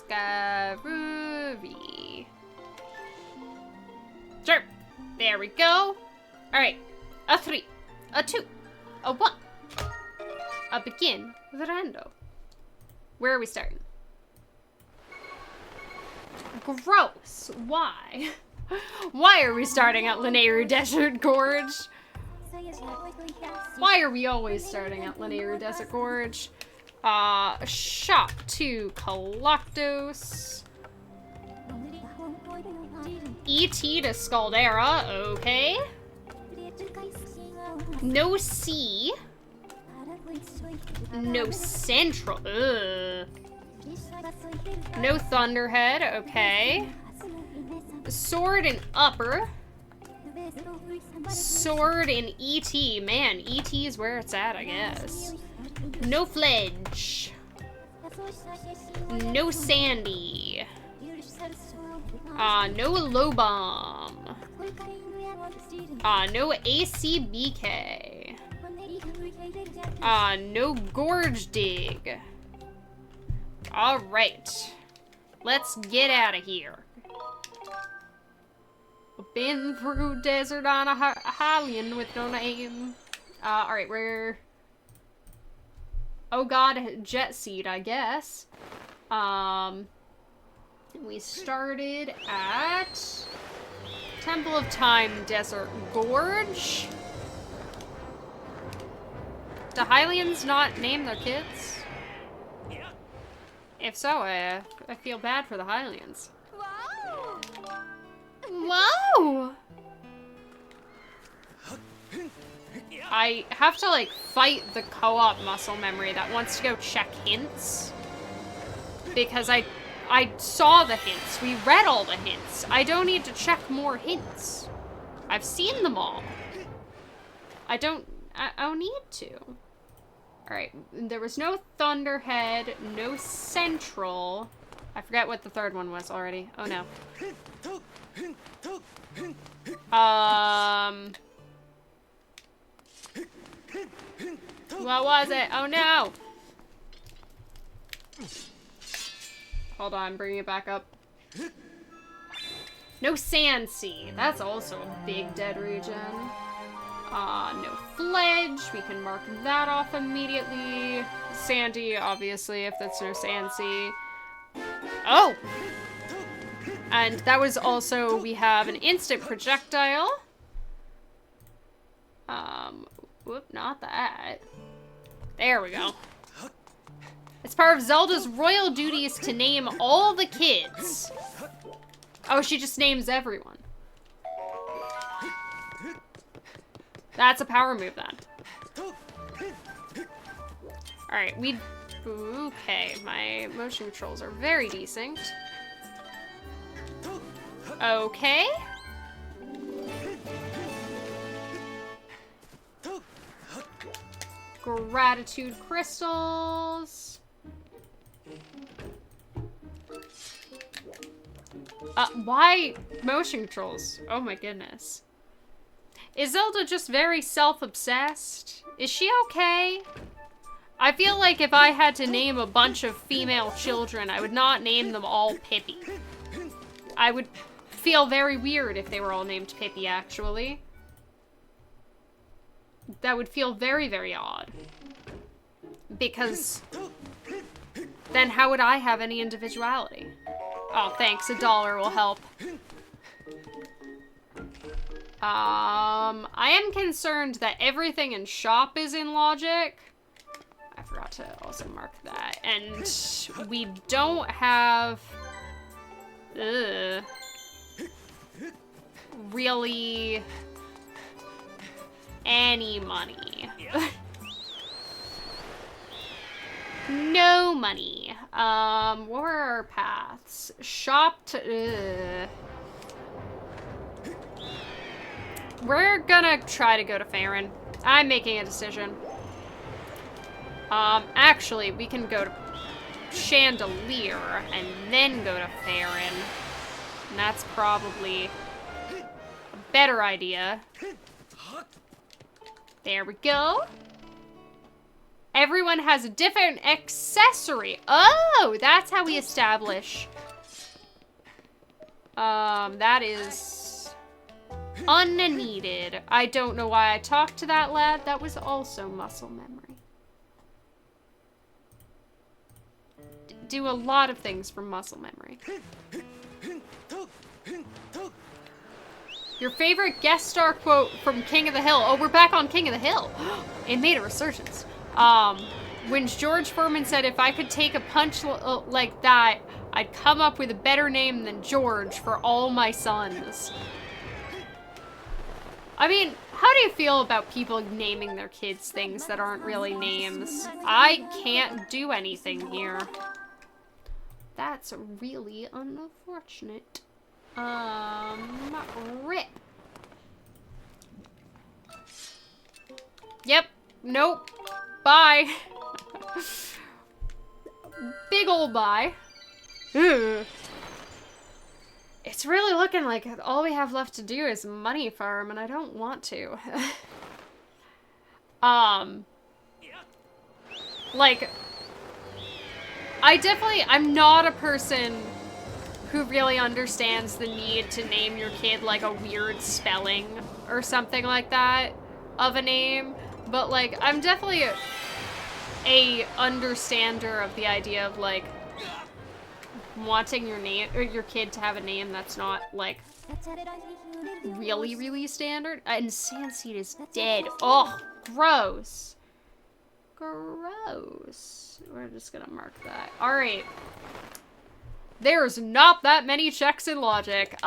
Discovery. Sure. There we go. Alright. A 3. A 2. A 1. A begin with rando. Where are we starting? Gross. Why? Why are we starting at Lanayru Desert Gorge? Why are we always starting at Lanayru Desert Gorge? Shop to Coloctos. E.T. to Scaldera, okay. No C. No Central, ugh. No Thunderhead, okay. Sword and Upper. Sword and E.T. Man, E.T. is where it's at, I guess. No Fledge. No Sandy. No Low Bomb. No ACBK. No Gorge Dig. Alright. Let's get out of here. Been through desert on a Hylian with no name. Alright, we're... Oh god, Jet Seed, I guess. We started at Temple of Time Desert Gorge. Do Hylians not name their kids? If so, I feel bad for the Hylians. Wow! Whoa! I have to, like, fight the co-op muscle memory that wants to go check hints. Because I saw the hints. We read all the hints. I don't need to check more hints. I've seen them all. I don't need to. Alright, there was no Thunderhead, no Central. I forget what the third one was already. Oh no. What was it? Oh no! Hold on, bring it back up. No Sand Sea. That's also a big dead region. No Fledge. We can mark that off immediately. Sandy, obviously, if that's no Sand Sea. Oh! And that was also, we have an instant projectile. Whoop, not that. There we go. It's part of Zelda's royal duties to name all the kids. Oh, she just names everyone. That's a power move then. Alright, okay, my motion controls are very decent. Okay. Gratitude crystals. Why motion controls? Oh my goodness. Is Zelda just very self-obsessed? Is she okay? I feel like if I had to name a bunch of female children, I would not name them all Pippi. I would feel very weird if they were all named Pippi, actually. That would feel very, very odd. Because then how would I have any individuality? Oh, thanks. $1 will help. I am concerned that everything in shop is in logic. I forgot to also mark that. And we don't have... really... any money. No money. What were our paths? Shop to... We're gonna try to go to Farron. I'm making a decision. Actually, we can go to Chandelier and then go to Farron. And that's probably a better idea. There we go. Everyone has a different accessory. Oh, that's how we establish. That is unneeded. I don't know why I talked to that lad. That was also muscle memory. Do a lot of things from muscle memory. Your favorite guest star quote from King of the Hill. Oh, we're back on King of the Hill. It made a resurgence. When George Foreman said if I could take a punch like that, I'd come up with a better name than George for all my sons. I mean, how do you feel about people naming their kids things that aren't really names? I can't do anything here. That's really unfortunate. Rip. Yep. Nope. Bye. Big ol' bye. Ugh. It's really looking like all we have left to do is money farm, and I don't want to. Like, I'm not a person who really understands the need to name your kid like a weird spelling or something like that of a name, but like, I'm definitely a understander of the idea of like wanting your name or your kid to have a name that's not like really standard. And Sandseed is dead. Oh, gross. Gross. We're just gonna mark that. All right. There's not that many checks in logic.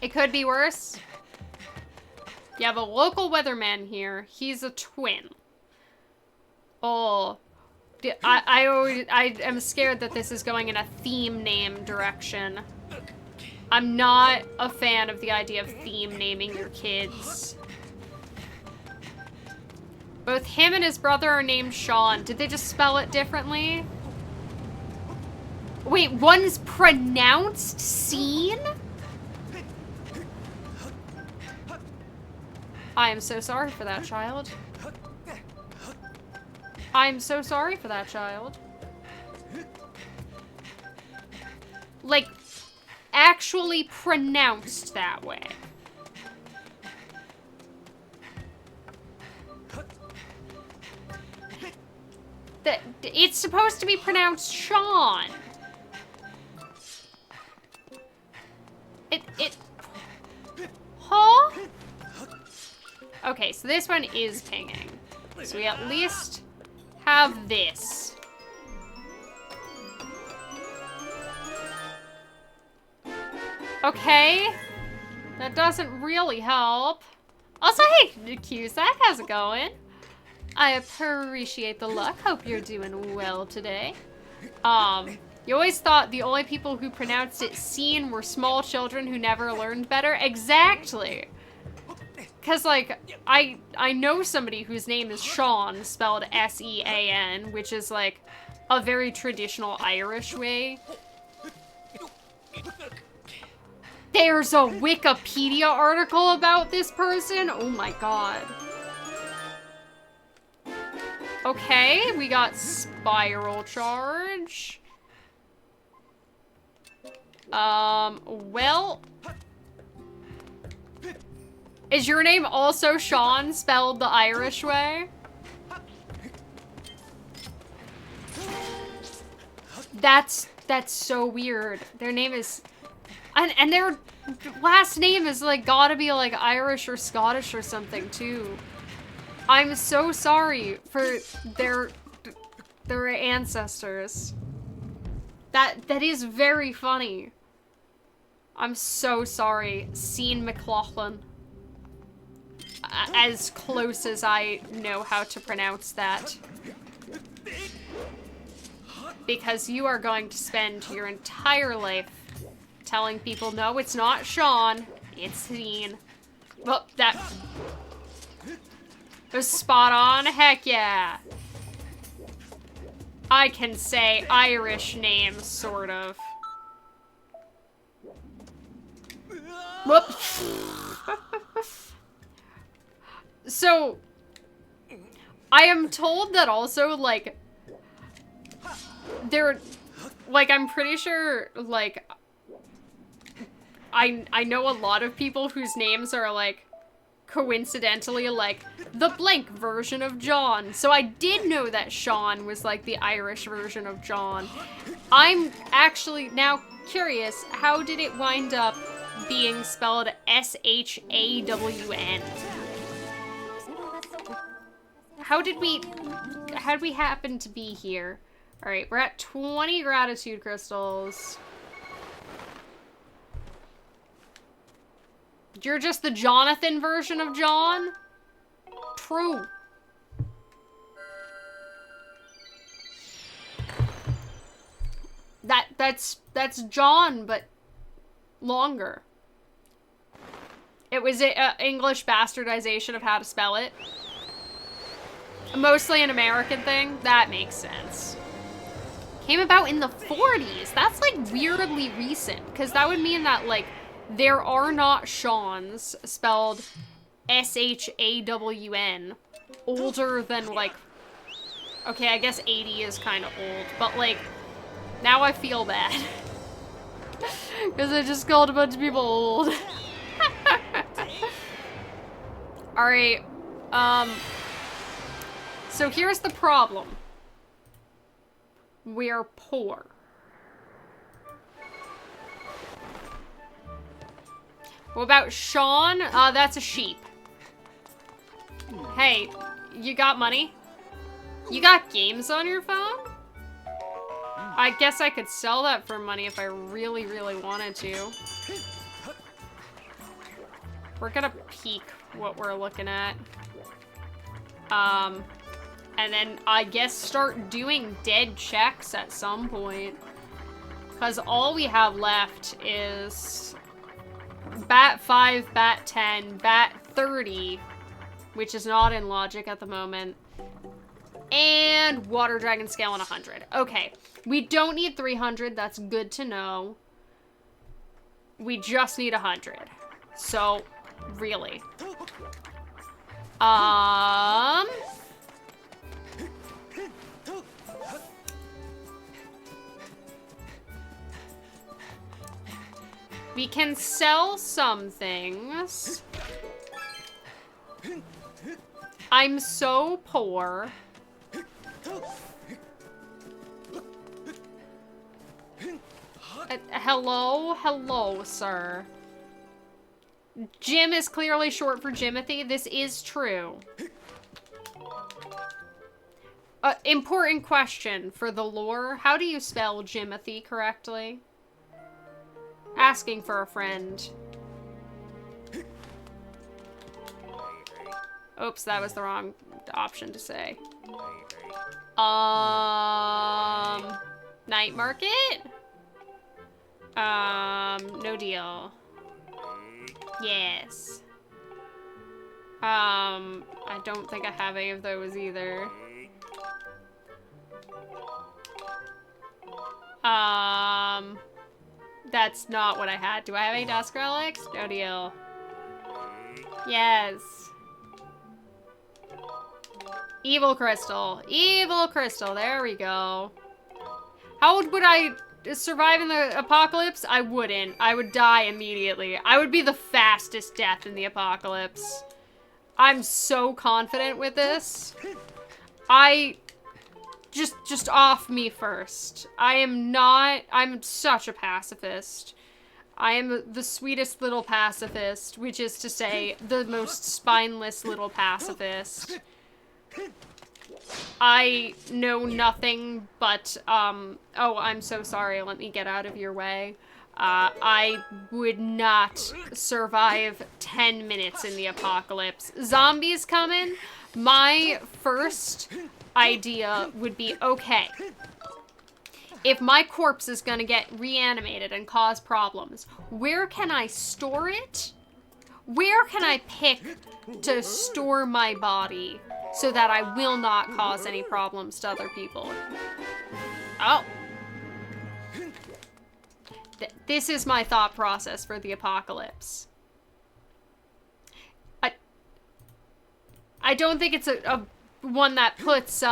It could be worse. You have a local weatherman here. He's a twin. Oh. I am scared that this is going in a theme name direction. I'm not a fan of the idea of theme naming your kids. Both him and his brother are named Sean. Did they just spell it differently? Wait, one's pronounced Scene? I am so sorry for that child. I'm so sorry for that child. Like, actually pronounced that way. It's supposed to be pronounced Sean. Huh? Okay, so this one is pinging. So we at least have this. Okay. That doesn't really help. Also, hey, Cusack, how's it going? I appreciate the luck. Hope you're doing well today. You always thought the only people who pronounced it scene were small children who never learned better. Exactly. Because, like, I know somebody whose name is Sean, spelled S-E-A-N, which is, like, a very traditional Irish way. There's a Wikipedia article about this person? Oh my god. Okay, we got Spiral Charge. Well... Is your name also Sean, spelled the Irish way? That's so weird. Their name is... And their last name is, like, gotta be, like, Irish or Scottish or something, too. I'm so sorry for their ancestors. That is very funny. I'm so sorry. Scene McLaughlin. As close as I know how to pronounce that. Because you are going to spend your entire life telling people, no, it's not Sean, it's Scene. Well, that was spot on. Heck yeah. I can say Irish names, sort of. Whoops. So, I am told that also, like, like, I'm pretty sure, like, I know a lot of people whose names are, like, coincidentally, like, the blank version of John. So I did know that Sean was, like, the Irish version of John. I'm actually now curious, how did it wind up being spelled S-H-A-W-N? How'd we happen to be here? All right, we're at 20 gratitude crystals. You're just the Jonathan version of John? True. That's John, but longer. It was an English bastardization of how to spell it. Mostly an American thing. That makes sense. Came about in the 40s. That's, like, weirdly recent. Because that would mean that, like, there are not Seans spelled S-H-A-W-N older than, like... Okay, I guess 80 is kind of old. But, like, now I feel bad. Because I just called a bunch of people old. Alright. So here's the problem. We're poor. What about Sean? That's a sheep. Hey, you got money? You got games on your phone? I guess I could sell that for money if I really, really wanted to. We're gonna peek what we're looking at. And then I guess start doing dead checks at some point. Because all we have left is bat 5, bat 10, bat 30, which is not in logic at the moment, and water dragon scale on 100. Okay, we don't need 300, that's good to know. We just need 100. So, really. We can sell some things. I'm so poor. Hello, sir. Jim is clearly short for Jimothy. This is true. Important question for the lore. How do you spell Jimothy correctly? Asking for a friend. Oops, that was the wrong option to say. Night market? No deal. Yes. I don't think I have any of those either. That's not what I had. Do I have any dusk relics? No deal. Yes. Evil crystal. Evil crystal. There we go. How would I survive in the apocalypse? I wouldn't. I would die immediately. I would be the fastest death in the apocalypse. I'm so confident with this. Just off me first. I'm such a pacifist. I am the sweetest little pacifist, which is to say, the most spineless little pacifist. I know nothing but, oh, I'm so sorry, let me get out of your way. I would not survive 10 minutes in the apocalypse. Zombies coming? My first idea would be, okay, if my corpse is gonna get reanimated and cause problems, where can I store it? Where can I pick to store my body so that I will not cause any problems to other people? Oh. This is my thought process for the apocalypse. I don't think it's a one that puts,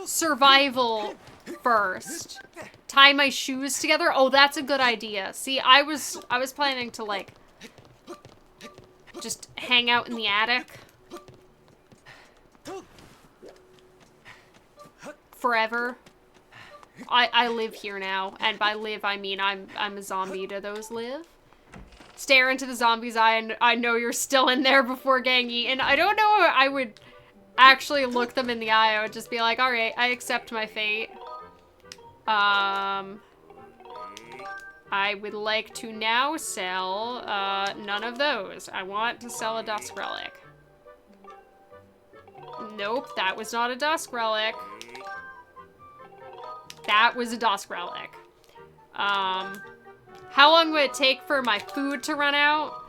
survival first. Tie my shoes together? Oh, that's a good idea. See, I was planning to, like, just hang out in the attic. Forever. I live here now, and by live I mean I'm a zombie. Do those live? Stare into the zombie's eye and I know you're still in there before getting eaten. I don't know if I would actually look them in the eye. I would just be like, alright, I accept my fate. I would like to now sell, none of those. I want to sell a dusk relic. Nope, that was not a dusk relic. That was a dusk relic. How long would it take for my food to run out?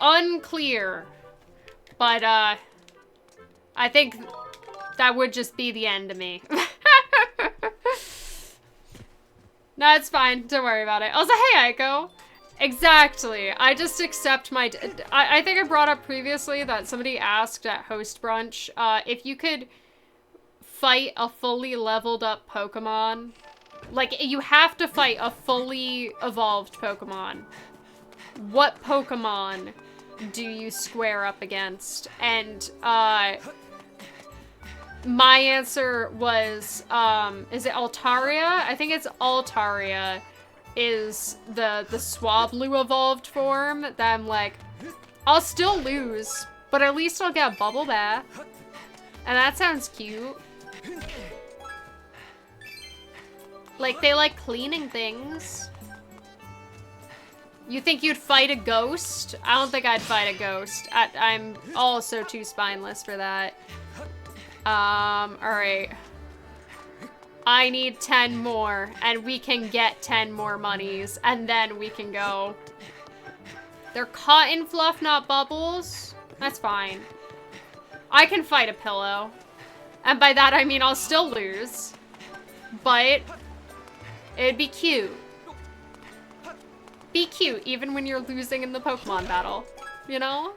Unclear. But, I think that would just be the end of me. No, it's fine. Don't worry about it. Also, hey, Aiko. Exactly. I just accept my... I think I brought up previously that somebody asked at Host Brunch, if you could fight a fully leveled up Pokemon. Like, you have to fight a fully evolved Pokemon. What Pokemon do you square up against? And, my answer was, is it Altaria? I think it's Altaria is the Swablu evolved form that I'm like, I'll still lose, but at least I'll get a bubble bath. And that sounds cute. Like, they like cleaning things. You think you'd fight a ghost? I don't think I'd fight a ghost. I'm also too spineless for that. Alright. I need 10 more, and we can get 10 more monies, and then we can go. They're cotton fluff, not bubbles? That's fine. I can fight a pillow. And by that I mean I'll still lose. But it'd be cute. Be cute, even when you're losing in the Pokemon battle. You know?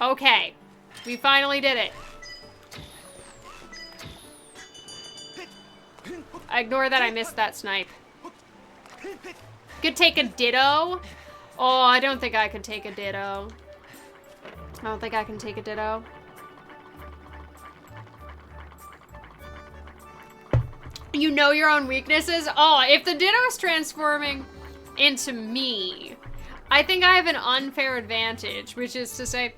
Okay. We finally did it. Ignore that I missed that snipe. Could take a Ditto. Oh, I don't think I could take a Ditto. I don't think I can take a Ditto. You know your own weaknesses? Oh, if the Ditto is transforming into me, I think I have an unfair advantage, which is to say,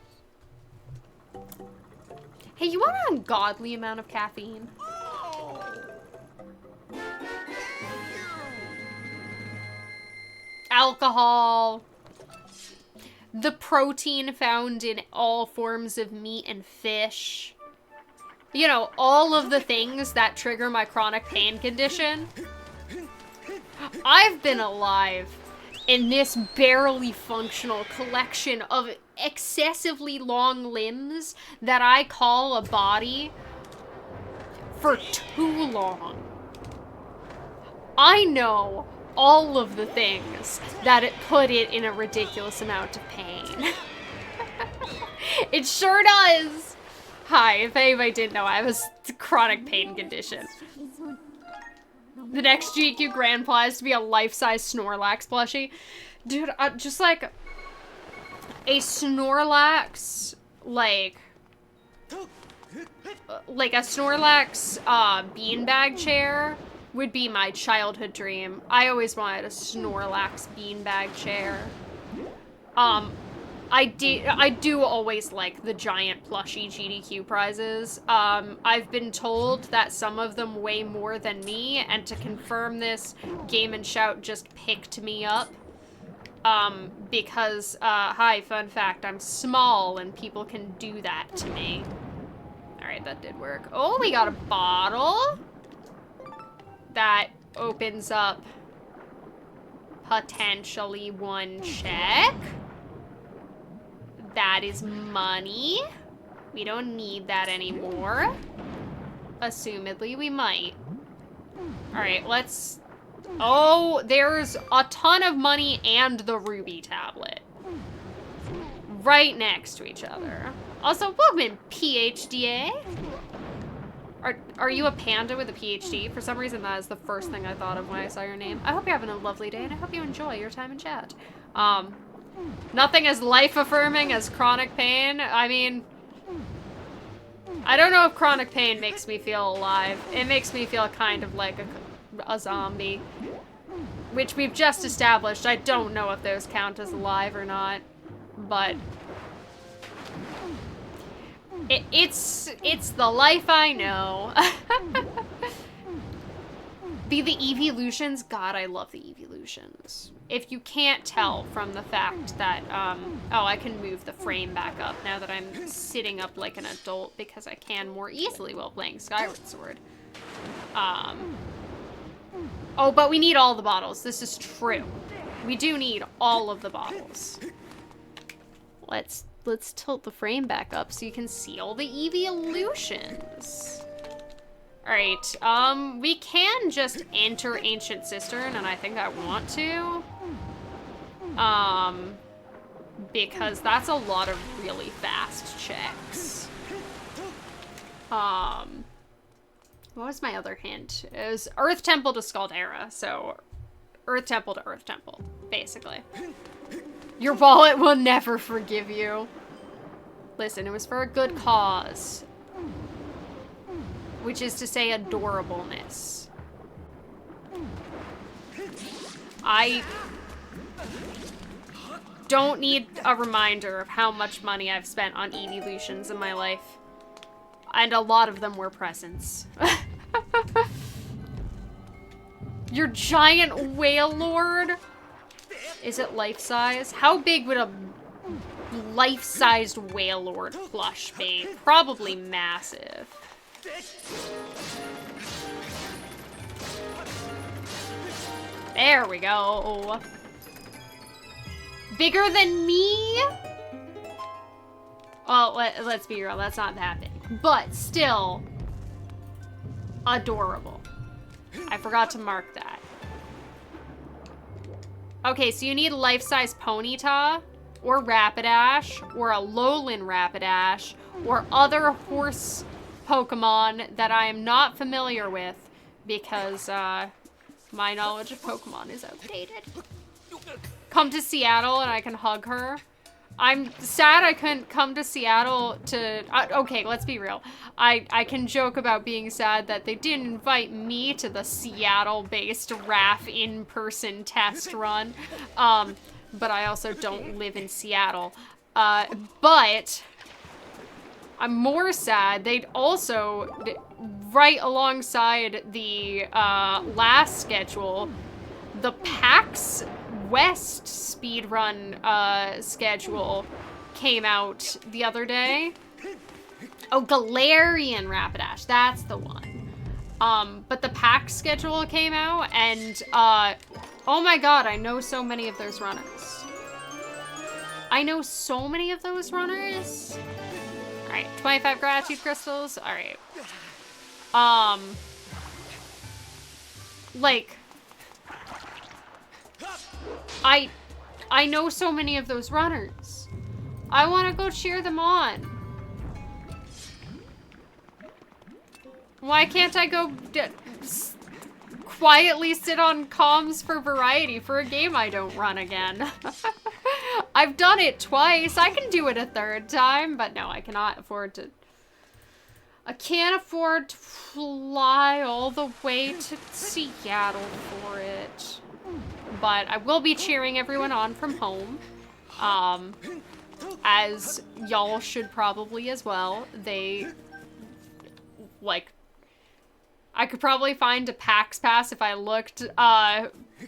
hey, you want an ungodly amount of caffeine? Alcohol. The protein found in all forms of meat and fish. You know, all of the things that trigger my chronic pain condition. I've been alive in this barely functional collection of excessively long limbs that I call a body for too long. I know all of the things that it put it in a ridiculous amount of pain. It sure does. Hi, if anybody didn't know, I have a chronic pain condition. The next GQ Grand Prize to be a life-size Snorlax plushie. Dude, just like a Snorlax, like a Snorlax beanbag chair would be my childhood dream. I always wanted a Snorlax beanbag chair. I do always like the giant plushie GDQ prizes. I've been told that some of them weigh more than me, and to confirm this, Game & Shout just picked me up. Because, hi, fun fact, I'm small and people can do that to me. Alright, that did work. Oh, we got a bottle. That opens up potentially one check. That is money. We don't need that anymore. Assumedly, we might. Alright, let's Oh, there's a ton of money and the ruby tablet. Right next to each other. Also, welcome in, PhDA. Are you a panda with a PhD? For some reason, that is the first thing I thought of when I saw your name. I hope you're having a lovely day, and I hope you enjoy your time in chat. Nothing as life-affirming as chronic pain. I mean, I don't know if chronic pain makes me feel alive. It makes me feel kind of like a zombie. Which we've just established. I don't know if those count as alive or not. But it's the life I know. The evolutions, God, I love the evolutions. If you can't tell from the fact that, oh, I can move the frame back up now that I'm sitting up like an adult because I can more easily while playing Skyward Sword. Oh, but we need all the bottles. This is true. We do need all of the bottles. Let's tilt the frame back up so you can see all the evolutions. Alright, we can just enter Ancient Cistern, and I think I want to. Because that's a lot of really fast checks. What was my other hint? It was Earth Temple to Scaldera, so Earth Temple to Earth Temple, basically. Your wallet will never forgive you. Listen, it was for a good cause. Which is to say adorableness. I don't need a reminder of how much money I've spent on evolutions in my life. And a lot of them were presents. Your giant whale lord? Is it life-size? How big would a life-sized whale lord plush be? Probably massive. There we go. Bigger than me? Well, let's be real, that's not that big. But still, adorable. I forgot to mark that. Okay, so you need a life-size Ponyta, or Rapidash, or a Lowland Rapidash, or other horse Pokemon that I am not familiar with, because my knowledge of Pokemon is outdated. Come to Seattle and I can hug her. I'm sad I couldn't come to Seattle to... okay, let's be real. I can joke about being sad that they didn't invite me to the Seattle-based RAF in-person test run. But I also don't live in Seattle. But I'm more sad they'd also, right alongside the last schedule, the PAX West speedrun schedule came out the other day. Oh, Galarian Rapidash, that's the one. But the PAX schedule came out, and oh my god, I know so many of those runners. I know so many of those runners. Alright, 25 gratitude crystals. Alright. Like, I know so many of those runners. I want to go cheer them on. Why can't I go quietly sit on comms for variety for a game I don't run again? I've done it twice. I can do it a third time, but no, I cannot afford to. I can't afford to fly all the way to Seattle for it. But I will be cheering everyone on from home. As y'all should probably as well. They, like, I could probably find a PAX pass if I looked.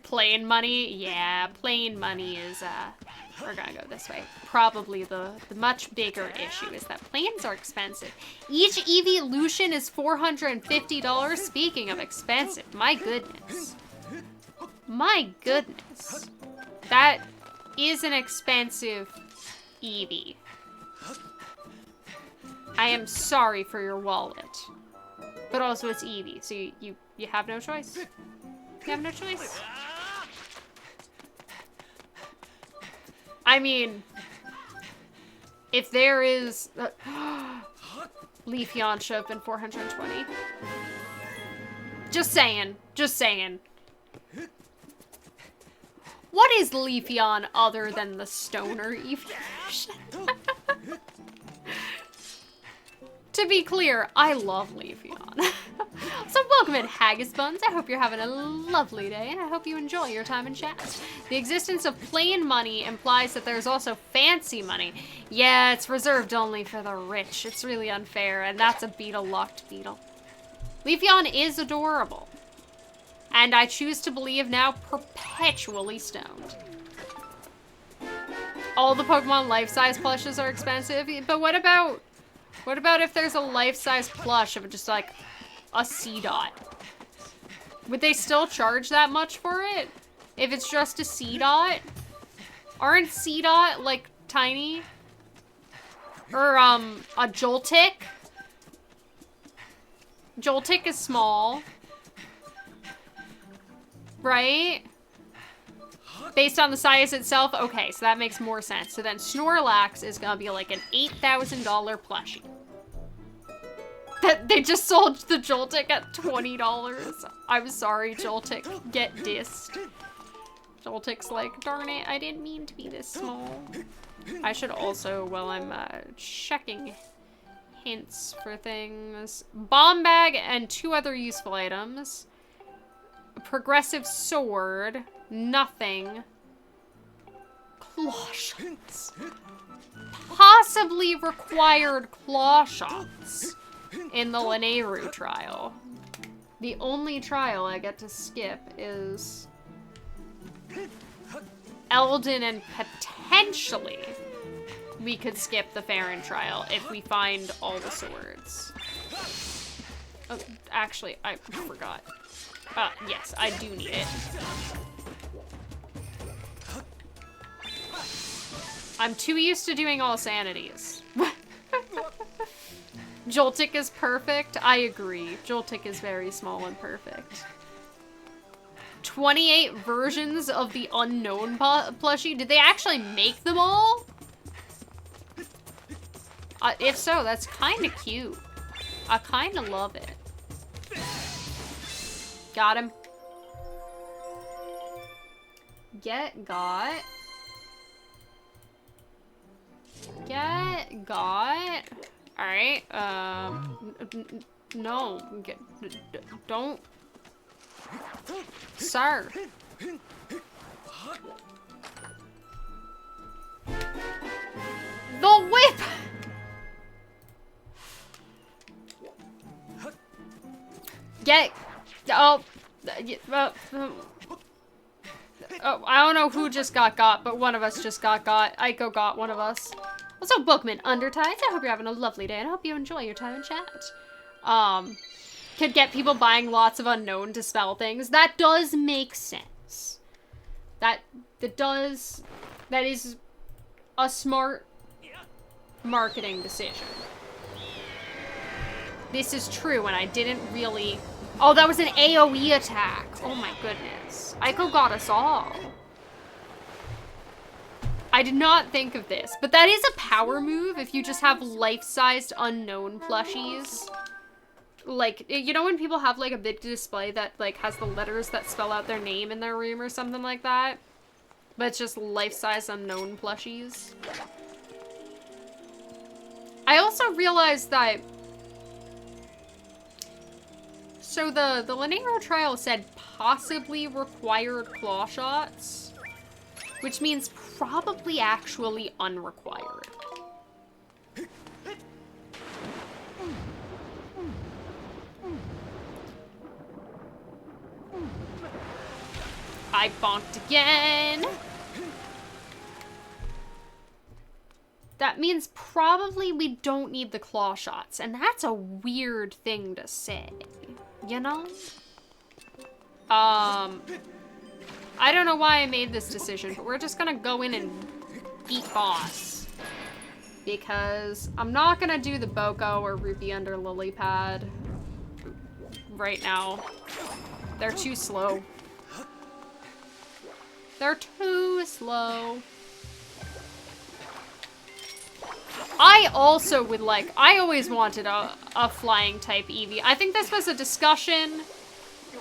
Plane money. Yeah, plane money is, we're gonna go this way. Probably the much bigger issue is that planes are expensive. Each evolution is $450. Speaking of expensive, my goodness. My goodness. That is an expensive Eevee. I am sorry for your wallet. But also it's Eevee, so you have no choice. You have no choice. I mean, if there is... Leafeon should have been 420. Just saying. Just saying. What is Leafeon other than the stoner evolution? To be clear, I love Leafeon. So welcome in, Haggis Buns. I hope you're having a lovely day, and I hope you enjoy your time in chat. The existence of plain money implies that there's also fancy money. Yeah, it's reserved only for the rich. It's really unfair, and that's a beetle-locked beetle. Leafeon is adorable. And I choose to believe now perpetually stoned. All the Pokemon life-size plushes are expensive, but what about if there's a life-size plush of just like a C-Dot? Would they still charge that much for it? If it's just a C-Dot? Aren't C-Dot like tiny? Or a Joltik? Joltik is small. Right? Based on the size itself? Okay, so that makes more sense. So then Snorlax is gonna be like an $8,000 plushie. That they just sold the Joltik at $20. I'm sorry, Joltik. Get dissed. Joltik's like, darn it, I didn't mean to be this small. I should also, while I'm checking hints for things, bomb bag and 2 other useful items. Progressive sword, nothing. Claw shots. Possibly required claw shots in the Lanayru trial. The only trial I get to skip is Eldon, and potentially we could skip the Farron trial if we find all the swords. Oh, actually, I forgot. Yes, I do need it. I'm too used to doing all sanities. Joltik is perfect. I agree. Joltik is very small and perfect. 28 versions of the unknown plushie. Did they actually make them all? If so, that's kind of cute. I kind of love it. Got him. Got. Alright, no. Don't. Sir. The whip! Oh, I don't know who just got, but one of us just got. Aiko got one of us. Also, Bookman Undertides, I hope you're having a lovely day, and I hope you enjoy your time in chat. Could get people buying lots of unknown to spell things. That does make sense. That is a smart marketing decision. This is true, and I didn't really... Oh, that was an AoE attack. Oh my goodness. Aiko got us all. I did not think of this, but that is a power move if you just have life-sized unknown plushies. Like, you know when people have like a big display that like has the letters that spell out their name in their room or something like that? But it's just life-size unknown plushies. I also realized that... So the Lanayru trial said possibly required claw shots, which means probably actually unrequired. I bonked again. That means probably we don't need the claw shots, and that's a weird thing to say, you know? I don't know why I made this decision, but we're just gonna go in and beat boss. Because I'm not gonna do the Boko or Ruby under Lily Pad right now. They're too slow. They're too slow. I also would like, I always wanted a flying type Eevee. I think this was a discussion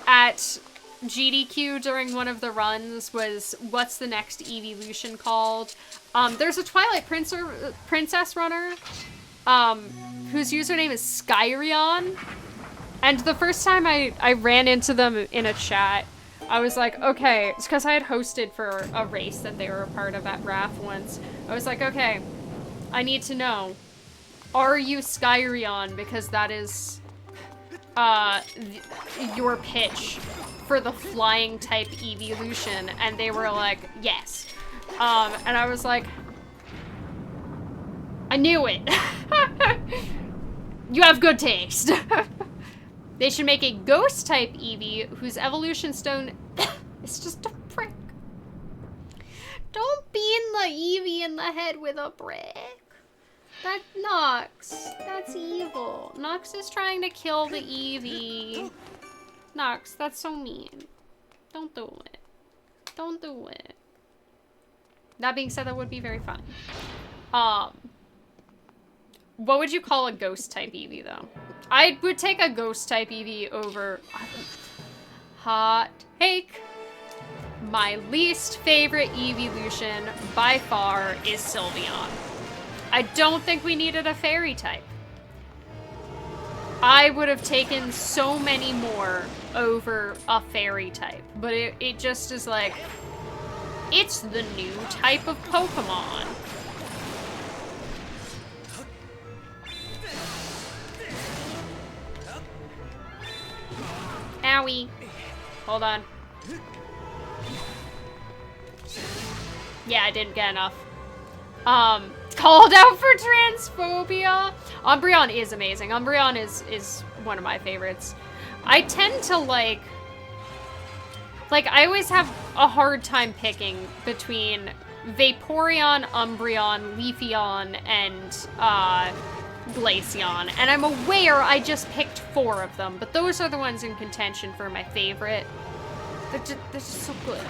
at GDQ during one of the runs, was what's the next evolution called? There's a Twilight Princess runner, whose username is Skyward. And the first time I ran into them in a chat, I was like, okay, it's because I had hosted for a race that they were a part of at RAF once. I was like, okay, I need to know, are you Skyward? Because that is your pitch for the flying type evolution. And they were like, yes. And I was like, I knew it. You have good taste. They should make a ghost type Eevee whose evolution stone is just a brick. Don't beat the Eevee in the head with a brick. That's Nox. That's evil. Nox is trying to kill the Eevee. Nox, that's so mean. Don't do it. Don't do it. That being said, that would be very fun. What would you call a ghost type Eevee, though? I would take a ghost type Eevee over... Hot take. My least favorite evolution, by far, is Sylveon. I don't think we needed a fairy type. I would have taken so many more over a fairy type, but it just is like, it's the new type of Pokemon. Owie. Hold on. Yeah, I didn't get enough. Called out for transphobia. Umbreon is amazing. Umbreon is one of my favorites. I tend to like, I always have a hard time picking between Vaporeon, Umbreon, Leafeon, and Glaceon. And I'm aware I just picked 4 of them, but those are the ones in contention for my favorite. They're just so good.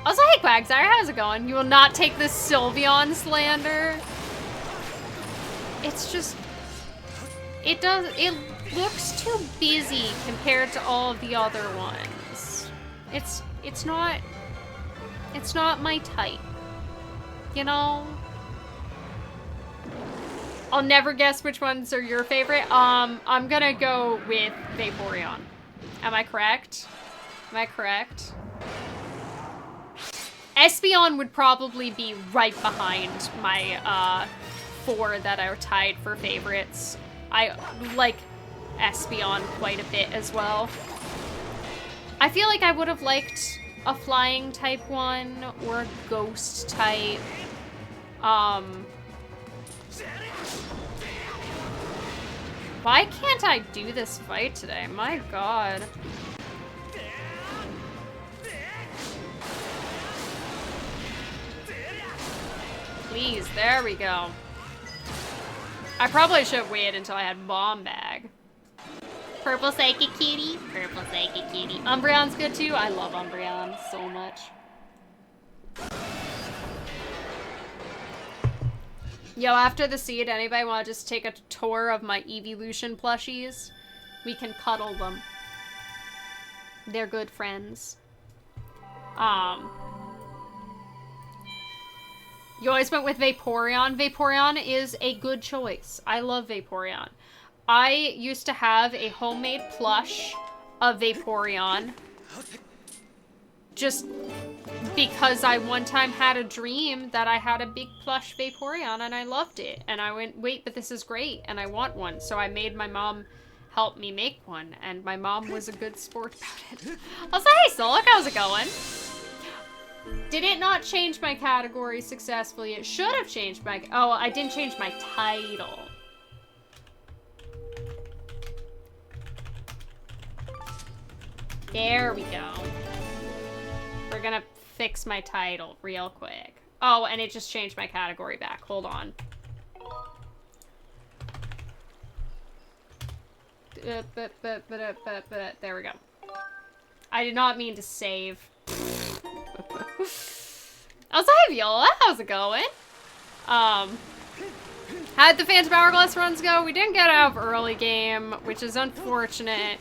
Also, hey Quagsire, how's it going? You will not take this Sylveon slander. It's just, it looks too busy compared to all of the other ones. It's not my type, you know? I'll never guess which ones are your favorite. I'm gonna go with Vaporeon. Am I correct? Am I correct? Espeon would probably be right behind my 4 that are tied for favorites. I like Espeon quite a bit as well. I feel like I would have liked a flying type one or a ghost type. Why can't I do this fight today? My god. Please, there we go. I probably should have waited until I had Bomb Bag. Purple Psychic Kitty. Purple Psychic Kitty. Umbreon's good too. I love Umbreon so much. Yo, after the seed, anybody want to just take a tour of my evolution plushies? We can cuddle them. They're good friends. You always went with Vaporeon. Vaporeon is a good choice. I love Vaporeon. I used to have a homemade plush of Vaporeon. Just because I one time had a dream that I had a big plush Vaporeon and I loved it. And I went, wait, but this is great and I want one. So I made my mom help me make one. And my mom was a good sport about it. I was like, hey, Solok, how's it going? Did it not change my category successfully? It should have changed my... Oh, I didn't change my title. There we go. We're gonna fix my title real quick. Oh, and it just changed my category back. Hold on. There we go. I did not mean to save. Also, hi Viola, how's it going? How'd the Phantom Hourglass runs go? We didn't get out of early game, which is unfortunate.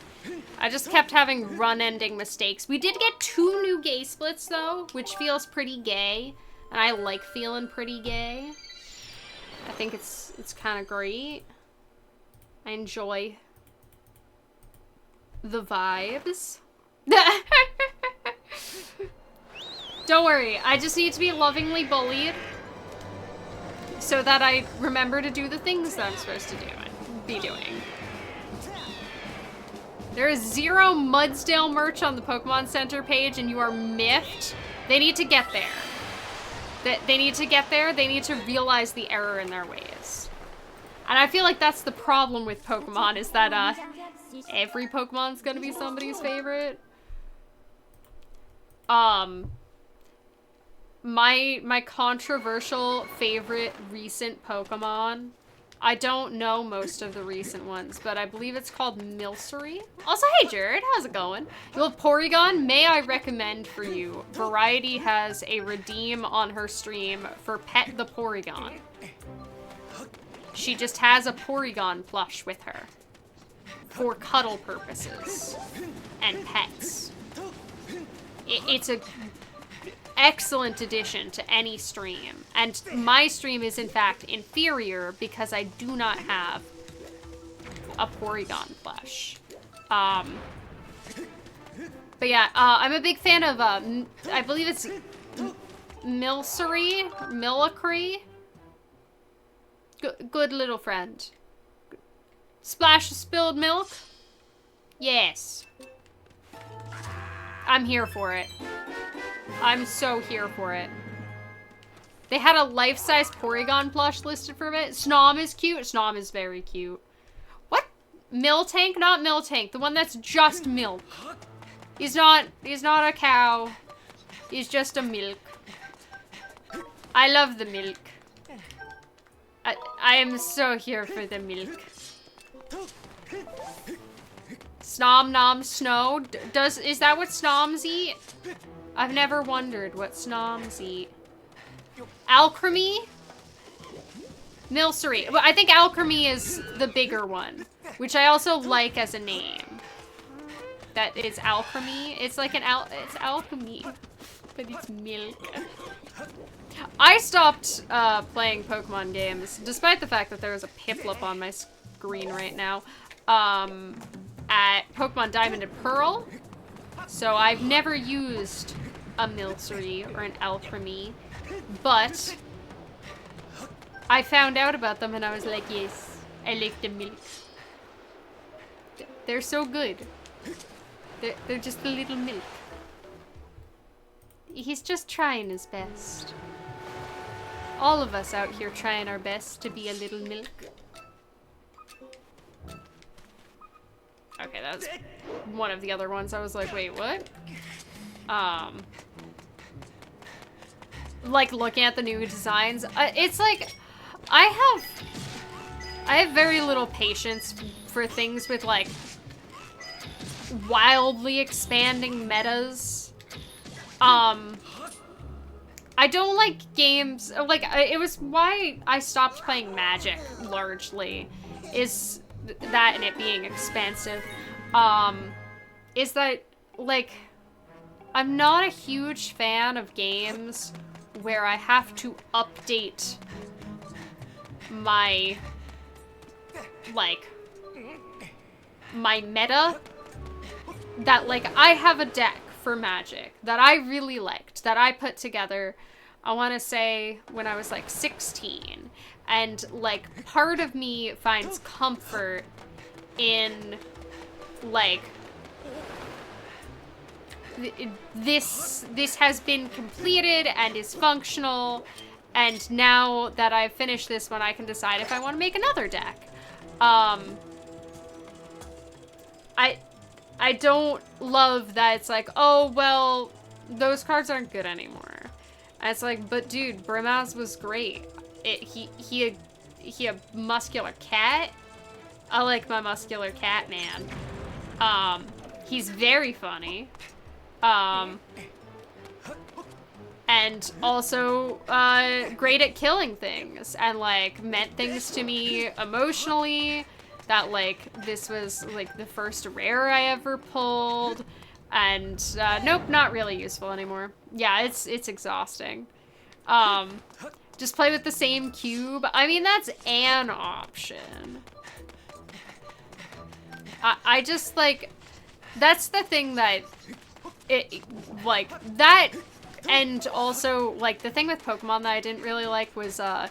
I just kept having run-ending mistakes. We did get 2 new gay splits, though, which feels pretty gay. And I like feeling pretty gay. I think it's kind of great. I enjoy the vibes. Don't worry, I just need to be lovingly bullied so that I remember to do the things that I'm supposed to be doing. There is 0 Mudsdale merch on the Pokemon Center page and you are miffed. They need to get there. They need to get there. They need to realize the error in their ways. And I feel like that's the problem with Pokemon, is that every Pokemon's gonna be somebody's favorite. My controversial favorite recent Pokemon, I don't know most of the recent ones, but I believe it's called Milcery. Also, hey Jared, how's it going? You love Porygon? May I recommend for you, Variety has a redeem on her stream for Pet the Porygon. She just has a Porygon plush with her for cuddle purposes and pets. It's a excellent addition to any stream, and my stream is in fact inferior because I do not have a Porygon plush. But yeah, I'm a big fan of I believe it's Milcery. Good little friend. Splash of spilled milk? Yes. I'm here for it. I'm so here for it. They had a life-size Porygon plush listed for a bit. Snom is cute. Snom is very cute. What? Miltank? Not Miltank. The one that's just milk. He's not a cow. He's just a milk. I love the milk. I am so here for the milk. Snom nom snow. Is that what snoms eat? I've never wondered what snoms eat. Alchemy? Milcery. Well, I think Alchemy is the bigger one, which I also like as a name. That is Alchemy. It's like it's alchemy, but it's milk. I stopped playing Pokemon games, despite the fact that there is a Piplup on my screen right now, at Pokemon Diamond and Pearl. So I've never used a Milcery or an Alchemy, but I found out about them and I was like, yes, I like the milk. They're so good. They're just a little milk. He's just trying his best. All of us out here trying our best to be a little milk. Okay, that's one of the other ones. I was like, wait, what? Like looking at the new designs, it's like I have very little patience for things with like wildly expanding metas. I don't like games, like, it was why I stopped playing Magic, largely, is that and it being expensive, is that, like, I'm not a huge fan of games where I have to update my, like, my meta, that, like, I have a deck for Magic that I really liked, that I put together, I want to say, when I was like 16. And like, part of me finds comfort in like, this has been completed and is functional, and now that I've finished this one, I can decide if I want to make another deck. I don't love that it's like, oh, well, those cards aren't good anymore. And it's like, but dude, Brimaz was great. He a muscular cat. I like my muscular cat, man. He's very funny. And also great at killing things and like meant things to me emotionally. That like this was like the first rare I ever pulled, and nope, not really useful anymore. Yeah, it's exhausting. Just play with the same cube. I mean, that's an option. I just like, that's the thing that it like that. And also, like, the thing with Pokemon that I didn't really like was, I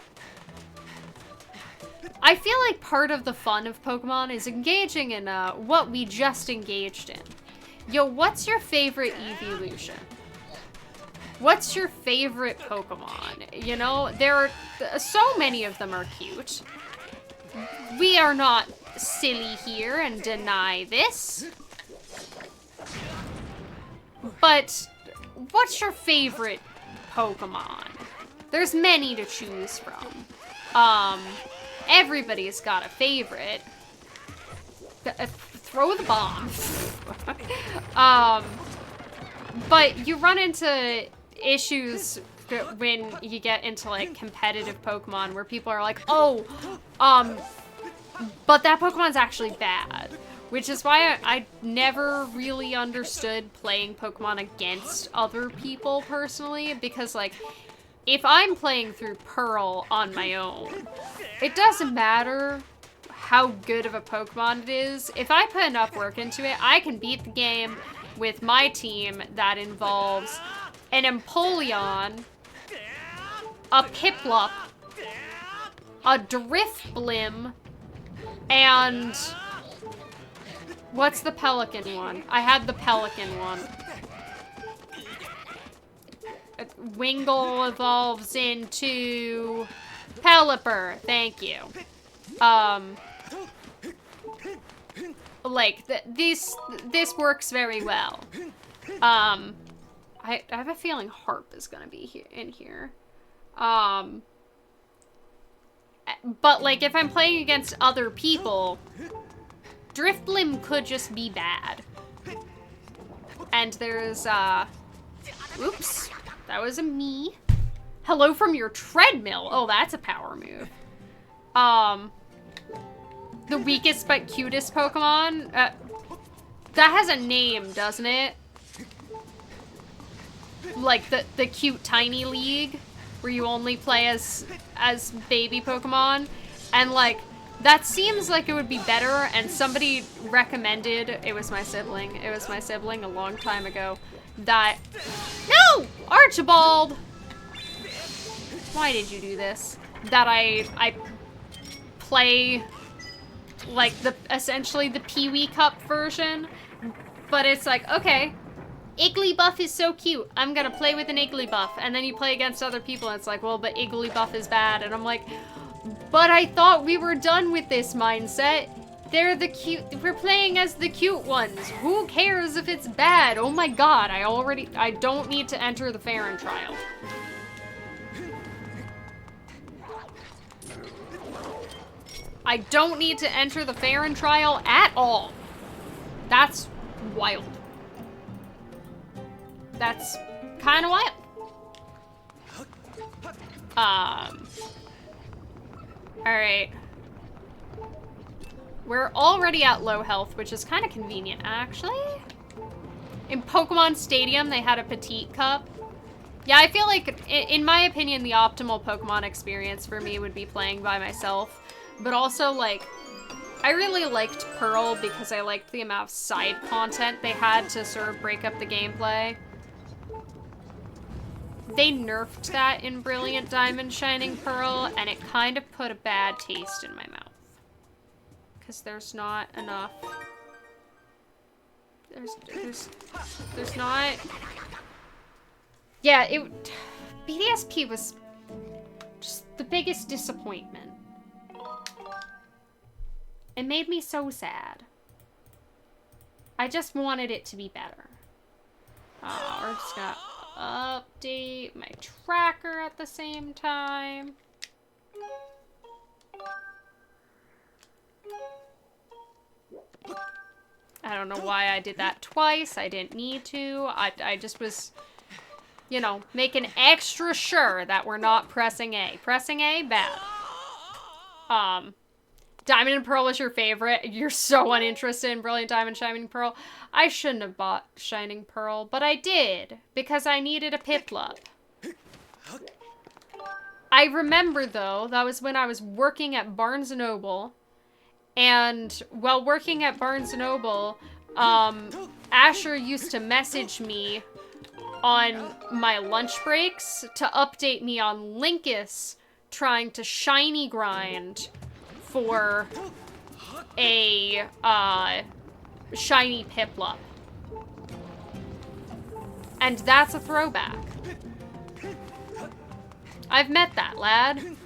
feel like part of the fun of Pokemon is engaging in, what we just engaged in. Yo, what's your favorite evolution? What's your favorite Pokemon? You know, there are, so many of them are cute. We are not silly here and deny this. But what's your favorite Pokemon? There's many to choose from. Everybody's got a favorite. Throw the bomb. But you run into issues when you get into like competitive Pokemon where people are like, oh, but that Pokemon's actually bad. Which is why I never really understood playing Pokemon against other people personally, because like, if I'm playing through Pearl on my own, it doesn't matter how good of a Pokemon it is. If I put enough work into it, I can beat the game with my team that involves an Empoleon, a Piplup, a Drifblim, and what's the Pelican one? I had the Pelican one. Wingull evolves into Pelipper. Thank you. Like this works very well. I have a feeling Harp is gonna be in here. But like if I'm playing against other people, Drifblim could just be bad. And there's, oops, that was a me. Hello from your treadmill. Oh, that's a power move. The weakest but cutest Pokemon. That has a name, doesn't it? Like the cute tiny league where you only play as baby Pokemon. And like, that seems like it would be better, and somebody recommended, it was my sibling a long time ago, that, no! Archibald! Why did you do this? That I play, like, essentially the Pee-wee Cup version, but it's like, okay, Igglybuff is so cute, I'm gonna play with an Igglybuff, and then you play against other people, and it's like, well, but Igglybuff is bad, and I'm like, but I thought we were done with this mindset. They're the cute, we're playing as the cute ones. Who cares if it's bad? Oh my god, I don't need to enter the Farron trial. I don't need to enter the Farron trial at all. That's wild. That's kind of wild. Alright. We're already at low health, which is kind of convenient, actually. In Pokemon Stadium, they had a Petite Cup. Yeah, I feel like, in my opinion, the optimal Pokemon experience for me would be playing by myself. But also, like, I really liked Pearl because I liked the amount of side content they had to sort of break up the gameplay. They nerfed that in Brilliant Diamond Shining Pearl, and it kind of put a bad taste in my mouth. Because there's not enough... There's not... Yeah, BDSP was just the biggest disappointment. It made me so sad. I just wanted it to be better. We're just gonna update my tracker at the same time. I don't don't know why I did that twice. I didn't need to. I just was, you know, making extra sure that we're not pressing A. Pressing A? Bad. Diamond and Pearl is your favorite. You're so uninterested in Brilliant Diamond, Shining Pearl. I shouldn't have bought Shining Pearl, but I did, because I needed a Piplup. I remember, though, that was when I was working at Barnes & Noble, and while working at Barnes & Noble, Asher used to message me on my lunch breaks to update me on Linkus trying to shiny grind for a shiny Piplup. And that's a throwback. I've met that lad, and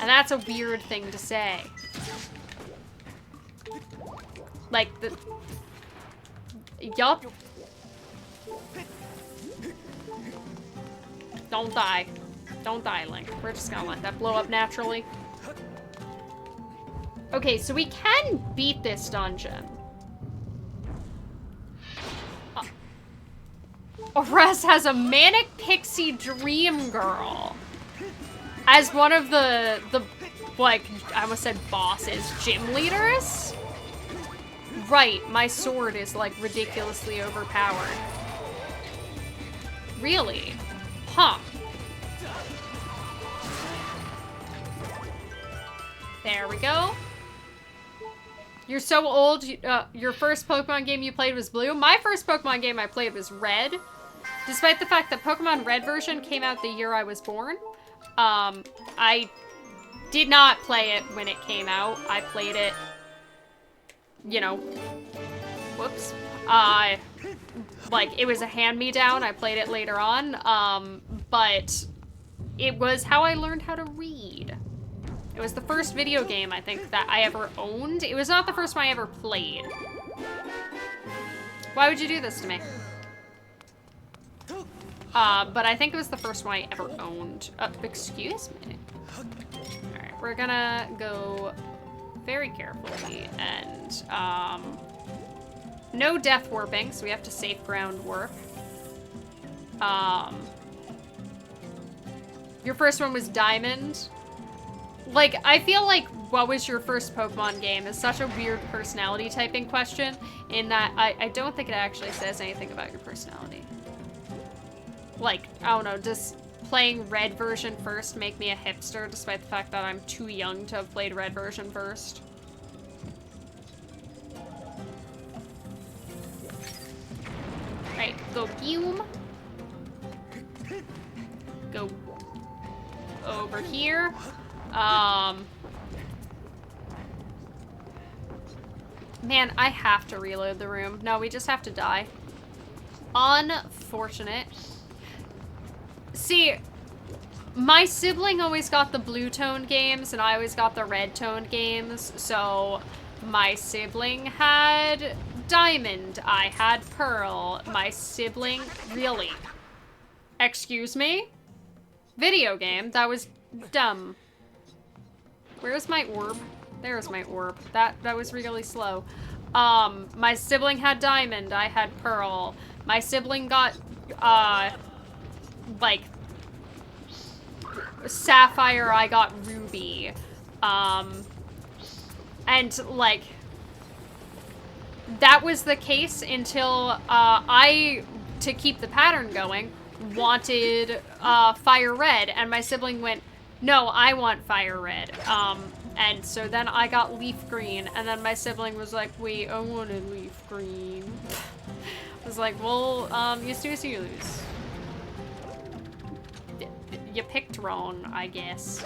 that's a weird thing to say. Like, yup. Don't die. Don't die, Link. We're just gonna let that blow up naturally. Okay, so we can beat this dungeon. Ores has a Manic Pixie Dream Girl as one of the like, I almost said bosses, gym leaders? Right, my sword is like ridiculously overpowered. Really? Huh. There we go. You're so old, your first Pokemon game you played was Blue. My first Pokemon game I played was Red. Despite the fact that Pokemon Red version came out the year I was born, I did not play it when it came out. I played it, you know, whoops. Like, it was a hand-me-down. I played it later on, but it was how I learned how to read. It was the first video game, I think, that I ever owned. It was not the first one I ever played. Why would you do this to me? But I think it was the first one I ever owned. Excuse me. Alright, we're gonna go very carefully and, no death warping, so we have to safe ground warp. Your first one was Diamond. Like, I feel like what was your first Pokemon game is such a weird personality typing question in that I don't think it actually says anything about your personality. Like, I don't know, does playing Red version first make me a hipster despite the fact that I'm too young to have played Red version first? Right, go Bume. Go over here. Man, I have to reload the room. No, we just have to die. Unfortunate. See, my sibling always got the blue-toned games, and I always got the red-toned games, so my sibling had Diamond, I had Pearl, my sibling, really? Excuse me? Video game? That was dumb. Where's my orb? There's my orb. That was really slow. My sibling had Diamond, I had Pearl. My sibling got, like, Sapphire, I got Ruby. And, like, that was the case until, I, to keep the pattern going, wanted, Fire Red, and my sibling went, no, I want Fire Red. And so then I got Leaf Green, and then my sibling was like, wait, I wanted Leaf Green. I was like, well, you snooze, you lose. You picked wrong, I guess.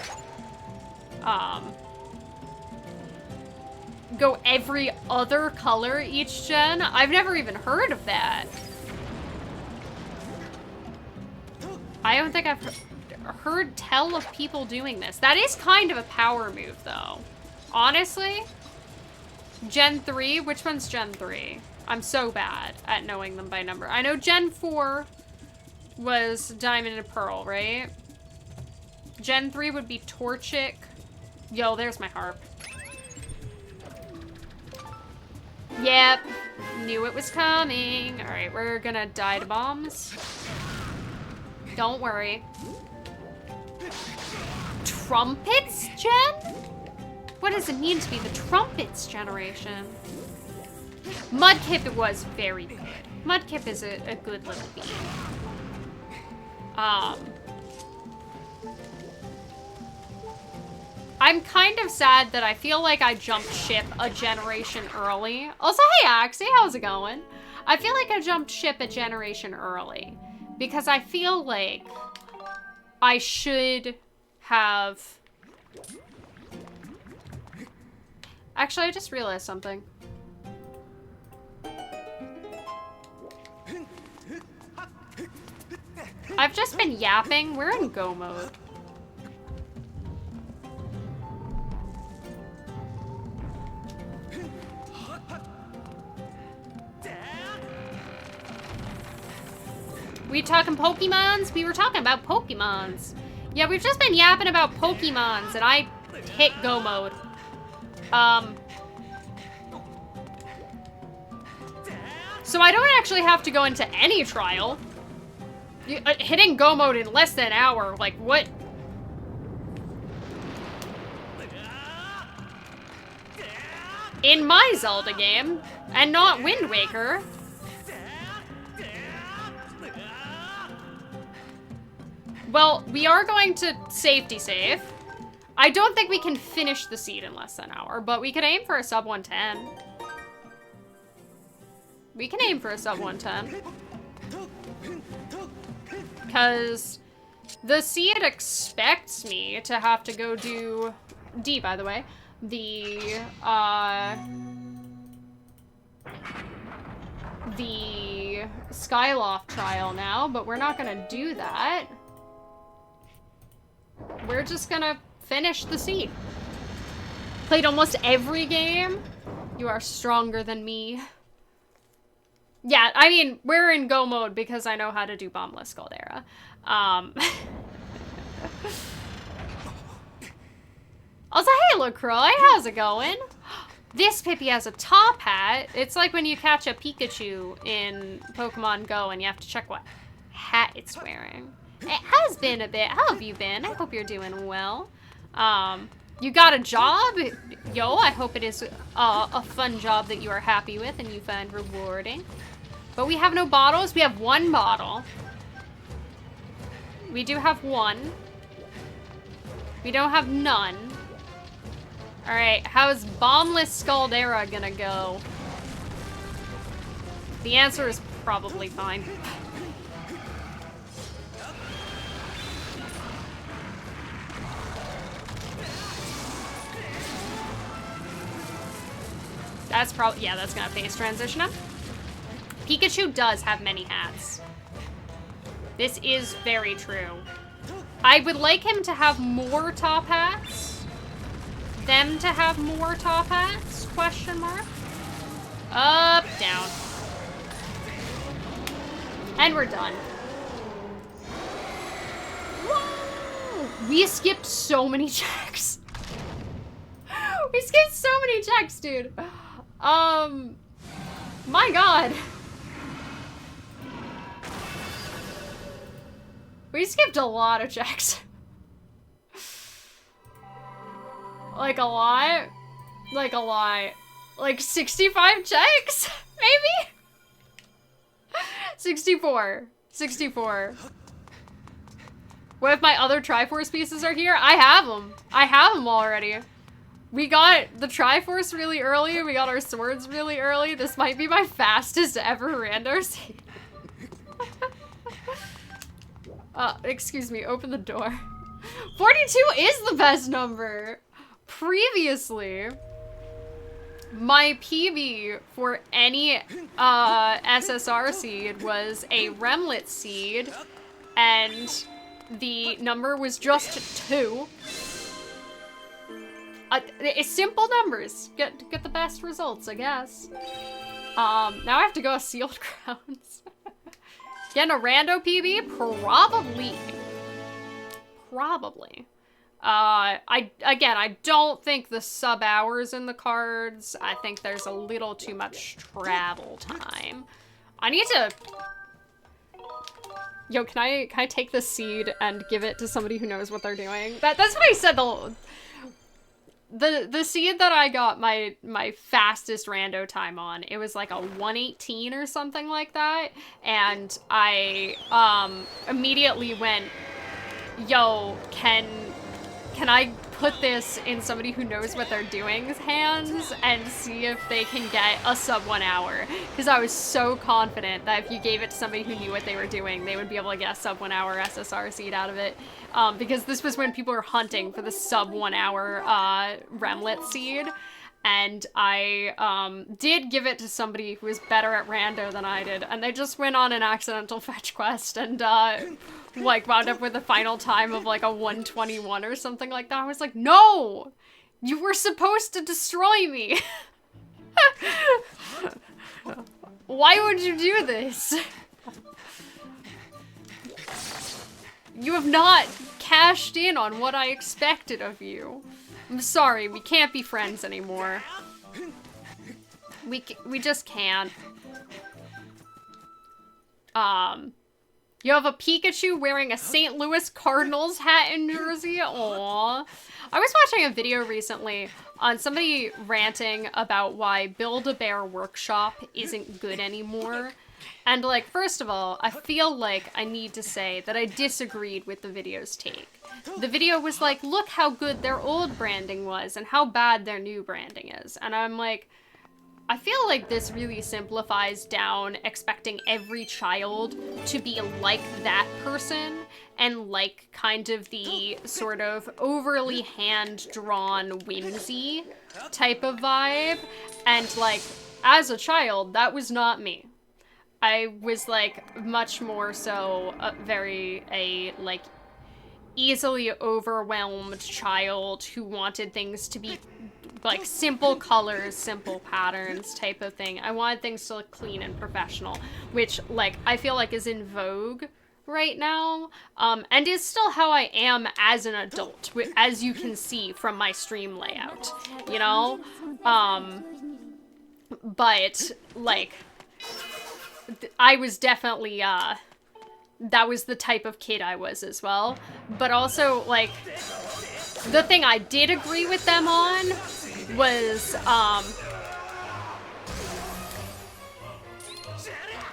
Go every other color each gen? I've never even heard of that. I don't think I've heard tell of people doing this. That is kind of a power move, though. Honestly. Gen 3? Which one's Gen 3? I'm so bad at knowing them by number. I know Gen 4 was Diamond and Pearl, right? Gen 3 would be Torchic. Yo, there's my harp. Yep. Knew it was coming. Alright, we're gonna die to bombs. Don't worry. Trumpets gen? What does it mean to be the trumpets generation? Mudkip was very good. Mudkip is a good little bee. I'm kind of sad that I feel like I jumped ship a generation early. Also, hey Axie, how's it going? I feel like I jumped ship a generation early because I feel like I should have... Actually, I just realized something. I've just been yapping. We're in go mode. We talking Pokemons? We were talking about Pokemons. Yeah, we've just been yapping about Pokemons, and I hit go mode. So I don't actually have to go into any trial. Hitting go mode in less than an hour, like what? In my Zelda game, and not Wind Waker. Well, we are going to safety save. I don't think we can finish the seed in less than an hour, but we can aim for a sub 110. We can aim for a sub 110. Because the seed expects me to have to go do D, by the way. The Skyloft trial now, but we're not gonna do that. We're just gonna finish the seed. Played almost every game. You are stronger than me. Yeah, I mean, we're in go mode because I know how to do bombless Caldera. Also, hey, LaCroix, how's it going? This Pippi has a top hat. It's like when you catch a Pikachu in Pokemon Go and you have to check what hat it's wearing. It has been a bit. How have you been? I hope you're doing well. You got a job? Yo, I hope it is a fun job that you are happy with and you find rewarding. But we have no bottles. We have one bottle. We do have one. We don't have none. Alright, how's bombless Scaldera gonna go? The answer is probably fine. That's probably, yeah, that's gonna phase transition him. Pikachu does have many hats. This is very true. I would like him to have more top hats. Them to have more top hats? Question mark. Up, down. And we're done. Whoa! We skipped so many checks. We skipped so many checks, dude. My God. We skipped a lot of checks. Like a lot? Like a lot. Like 65 checks? Maybe? 64. 64. What if my other Triforce pieces are here? I have them. I have them already. We got the Triforce really early. We got our swords really early. This might be my fastest ever rando seed. Excuse me, open the door. 42 is the best number. Previously, my PB for any SSR seed was a Remlits seed, and the number was just 2. It's simple numbers. Get the best results, I guess. Now I have to go sealed crowns. Getting a rando PB? Probably. Probably. I don't think the sub hours in the cards. I think there's a little too much travel time. I need to... Yo, can I take this seed and give it to somebody who knows what they're doing? That's what I said. The seed that I got my fastest rando time on, it was like a 118 or something like that, and I immediately went, yo, can I put this in somebody who knows what they're doing's hands and see if they can get a sub 1 hour? Because I was so confident that if you gave it to somebody who knew what they were doing, they would be able to get a sub 1 hour SSR seed out of it. Because this was when people were hunting for the sub 1 hour Remlits seed. And I did give it to somebody who was better at rando than I did, and they just went on an accidental fetch quest and like wound up with a final time of like a 121 or something like that. I was like, no! You were supposed to destroy me! Why would you do this? You have not cashed in on what I expected of you. I'm sorry, we can't be friends anymore. We just can't. You have a Pikachu wearing a St. Louis Cardinals hat and jersey? Aww. I was watching a video recently on somebody ranting about why Build-A-Bear Workshop isn't good anymore. And, like, first of all, I feel like I need to say that I disagreed with the video's take. The video was like, look how good their old branding was and how bad their new branding is. And I'm like, I feel like this really simplifies down expecting every child to be like that person and like kind of the sort of overly hand-drawn whimsy type of vibe. And, like, as a child, that was not me. I was, like, much more so like, easily overwhelmed child who wanted things to be, like, simple colors, simple patterns type of thing. I wanted things to look clean and professional, which, like, I feel like is in vogue right now, and is still how I am as an adult, as you can see from my stream layout, you know? But, like... I was definitely, that was the type of kid I was as well. But also, like, the thing I did agree with them on was,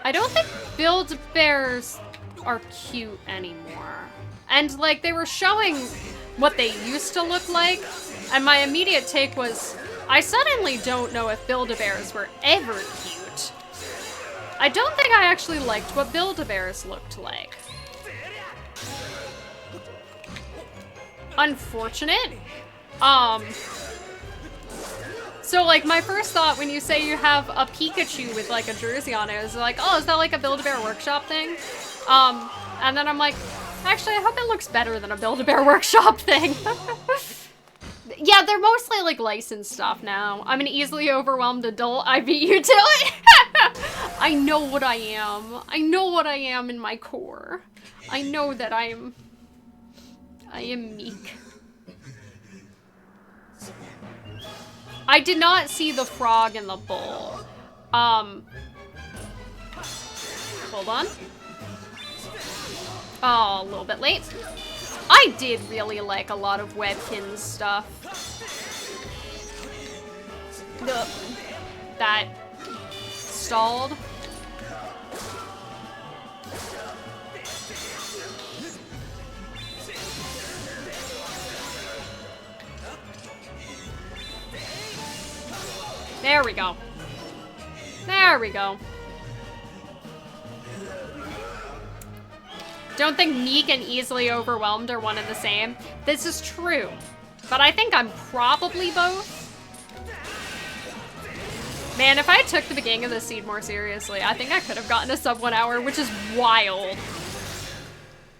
I don't think Build-A-Bears are cute anymore. And, like, they were showing what they used to look like, and my immediate take was, I suddenly don't know if Build-A-Bears were ever cute. I don't think I actually liked what Build-A-Bears looked like. Unfortunate. So, like, my first thought when you say you have a Pikachu with, like, a jersey on it is like, oh, is that, like, a Build-A-Bear Workshop thing? And then I'm like, actually, I hope it looks better than a Build-A-Bear Workshop thing. Yeah, they're mostly, like, licensed stuff now. I'm an easily overwhelmed adult. I beat you to it. I know what I am. I know what I am in my core. I know that I am meek. I did not see the frog in the bowl. Hold on. Oh, a little bit late. I did really like a lot of Webkinz stuff. That stalled. There we go. There we go. Don't think meek and easily overwhelmed are one and the same. This is true, but I think I'm probably both. Man, if I took the beginning of the seed more seriously, I think I could have gotten a sub 1 hour, which is wild.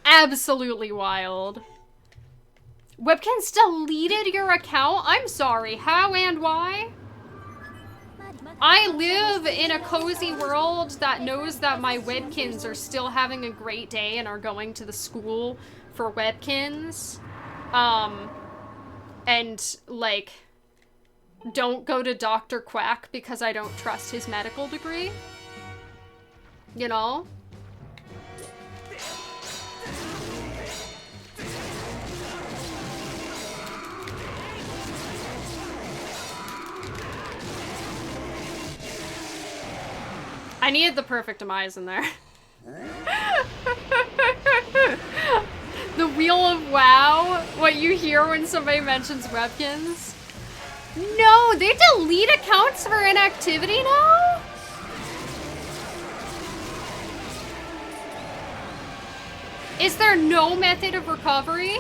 Absolutely wild. Webkinz deleted your account? I'm sorry, how and why? I live in a cozy world that knows that my Webkinz are still having a great day and are going to the school for Webkinz. And, like, don't go to Dr. Quack because I don't trust his medical degree. You know? I needed the perfect demise in there. The Wheel of WoW, what you hear when somebody mentions Webkins. No, they delete accounts for inactivity now? Is there no method of recovery?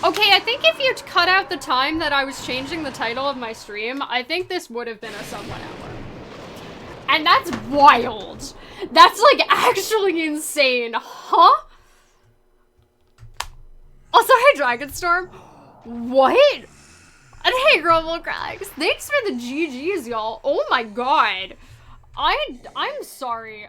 Okay, I think if you'd cut out the time that I was changing the title of my stream, I think this would have been a sub 1 hour. And that's wild. That's like actually insane, huh? Also, hi Dragonstorm. What? And hey Grumble Cracks. Thanks for the GGs, y'all. Oh my god. I'm sorry.